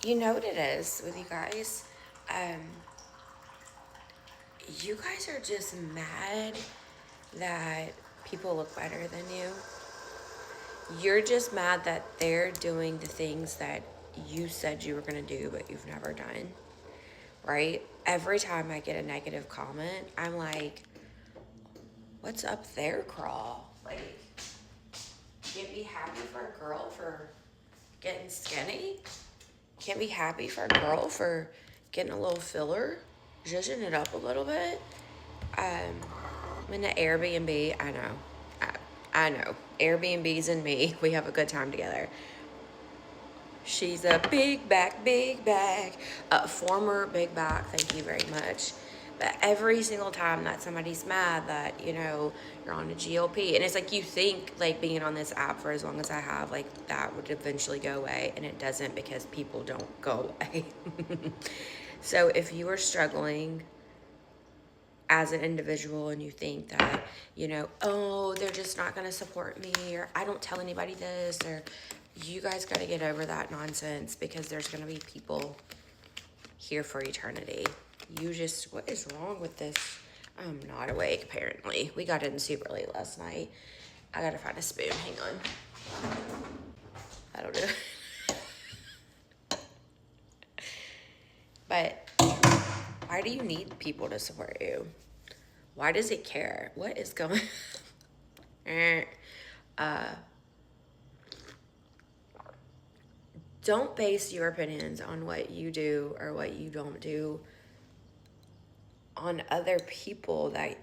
You know what it is with you guys? Um, you guys are just mad that people look better than you. You're just mad that they're doing the things that you said you were going to do, but you've never done, right? Every time I get a negative comment, I'm like, what's up there, crawl? Like, can't be happy for a girl for getting skinny? Can't be happy for a girl for getting a little filler, zhuzhing it up a little bit? I'm in the Airbnb. I know. I know. Airbnbs and me, we have a good time together. She's a big back, former big back, thank you very much. But every single time that somebody's mad that, you're on a GLP, and it's like you think like being on this app for as long as I have, like that would eventually go away, and it doesn't because people don't go away. So if you are struggling as an individual and you think that, oh, they're just not going to support me, or I don't tell anybody this, or you guys got to get over that nonsense because there's going to be people here for eternity. What is wrong with this? I'm not awake, apparently. We got in super late last night. I got to find a spoon. Hang on. That'll do. But why do you need people to support you? Why does it care? What is going don't base your opinions on what you do or what you don't do on other people that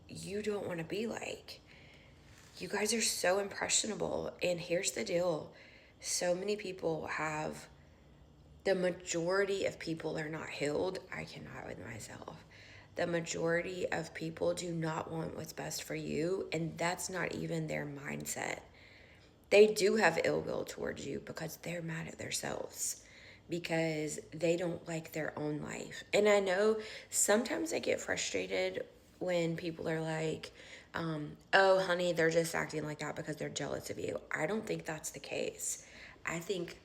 you don't want to be like. You guys are so impressionable. And here's the deal. So many people the majority of people are not healed. I cannot with myself. The majority of people do not want what's best for you. And that's not even their mindset. They do have ill will towards you because they're mad at themselves, because they don't like their own life. And I know sometimes I get frustrated when people are like, oh, honey, they're just acting like that because they're jealous of you. I don't think that's the case. I think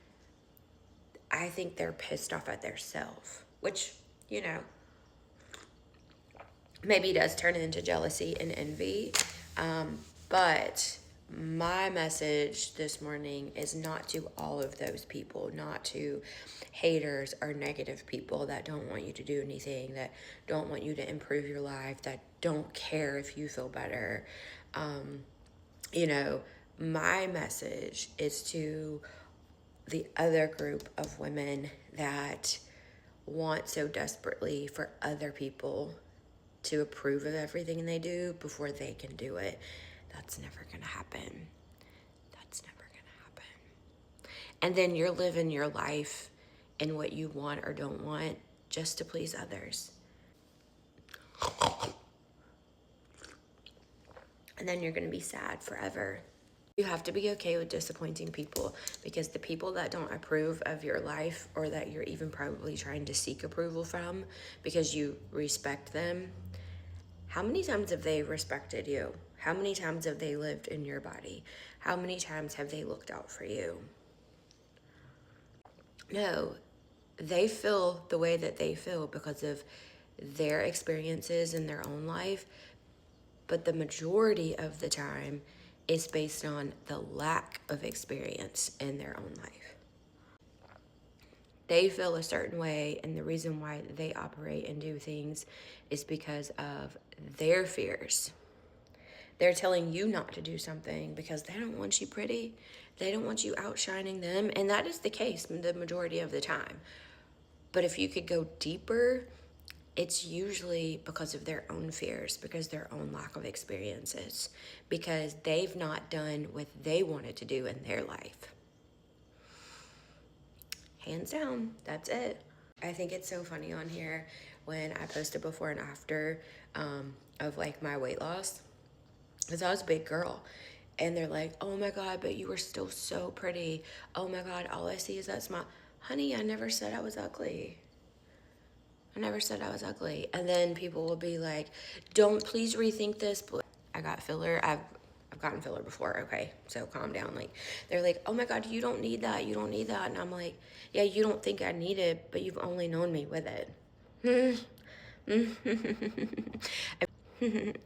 they're pissed off at themselves, which, maybe does turn into jealousy and envy. But my message this morning is not to all of those people, not to haters or negative people that don't want you to do anything, that don't want you to improve your life, that don't care if you feel better. My message is to the other group of women that want so desperately for other people to approve of everything they do before they can do it. That's never gonna happen. That's never gonna happen. And then you're living your life in what you want or don't want just to please others. And then you're gonna be sad forever. You have to be okay with disappointing people, because the people that don't approve of your life, or that you're even probably trying to seek approval from because you respect them, how many times have they respected you? How many times have they lived in your body? How many times have they looked out for you? No, they feel the way that they feel because of their experiences in their own life, but the majority of the time is based on the lack of experience in their own life. They feel a certain way, and the reason why they operate and do things is because of their fears. They're telling you not to do something because they don't want you pretty. They don't want you outshining them, and that is the case the majority of the time. But if you could go deeper, it's usually because of their own fears, because their own lack of experiences, because they've not done what they wanted to do in their life. Hands down, that's it. I think it's so funny on here when I post a before and after of like my weight loss, because I was a big girl, and they're like, oh my God, but you were still so pretty. Oh my God, all I see is that smile. Honey, I never said I was ugly. I never said I was ugly. And then people will be like, don't, please rethink this. I got filler. I've I've gotten filler before, okay? So calm down. Like, they're like, oh my God, you don't need that. You don't need that. And I'm like, yeah, you don't think I need it, but you've only known me with it.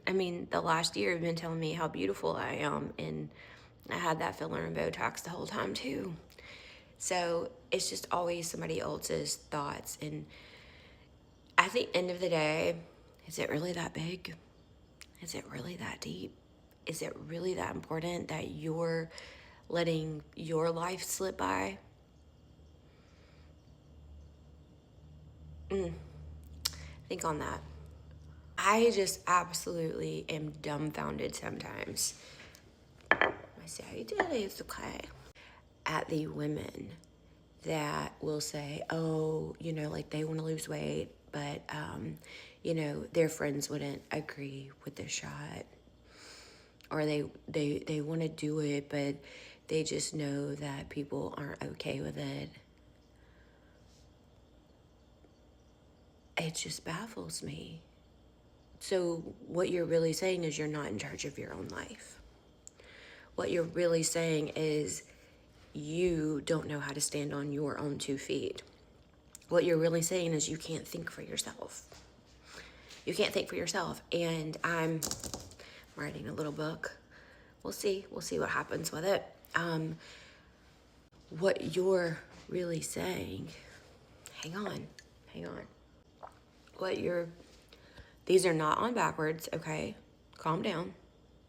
I mean, the last year you've been telling me how beautiful I am, and I had that filler and Botox the whole time too. So it's just always somebody else's thoughts. And at the end of the day, is it really that big? Is it really that deep? Is it really that important that you're letting your life slip by? Think on that. I just absolutely am dumbfounded sometimes. I say, how you doing? It's okay. At the women that will say, oh, you know, like they want to lose weight, but, you know, their friends wouldn't agree with the shot. Or they want to do it, but they just know that people aren't okay with it. It just baffles me. So what you're really saying is you're not in charge of your own life. What you're really saying is you don't know how to stand on your own 2 feet. What you're really saying is you can't think for yourself. You can't think for yourself. And I'm writing a little book. We'll see what happens with it. What you're really saying, hang on. These are not on backwards, okay? Calm down.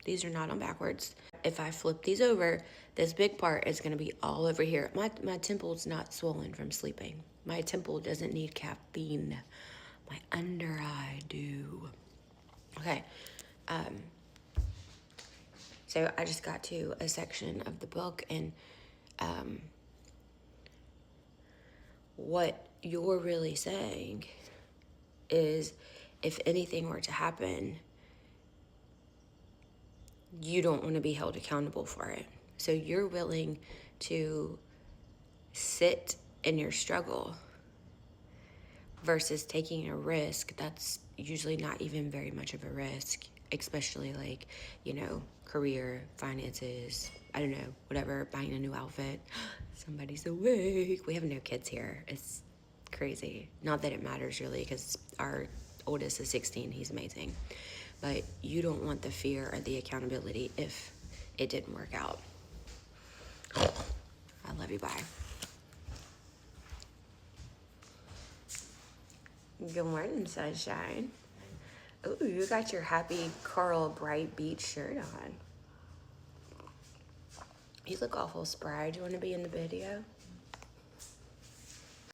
These are not on backwards. If I flip these over, this big part is gonna be all over here. My temple's not swollen from sleeping. My temple doesn't need caffeine. My under eye do. Okay, so I just got to a section of the book, and what you're really saying is if anything were to happen, you don't want to be held accountable for it. So you're willing to sit in your struggle versus taking a risk that's usually not even very much of a risk, especially like, you know, career, finances, I don't know, whatever, buying a new outfit. Somebody's awake. We have no kids here. It's crazy. Not that it matters really, because our oldest is 16. He's amazing. But you don't want the fear or the accountability if it didn't work out. I love you. Bye. Good morning, sunshine. Ooh, you got your happy Coral Bright Beach shirt on. You look awful spry. Do you want to be in the video?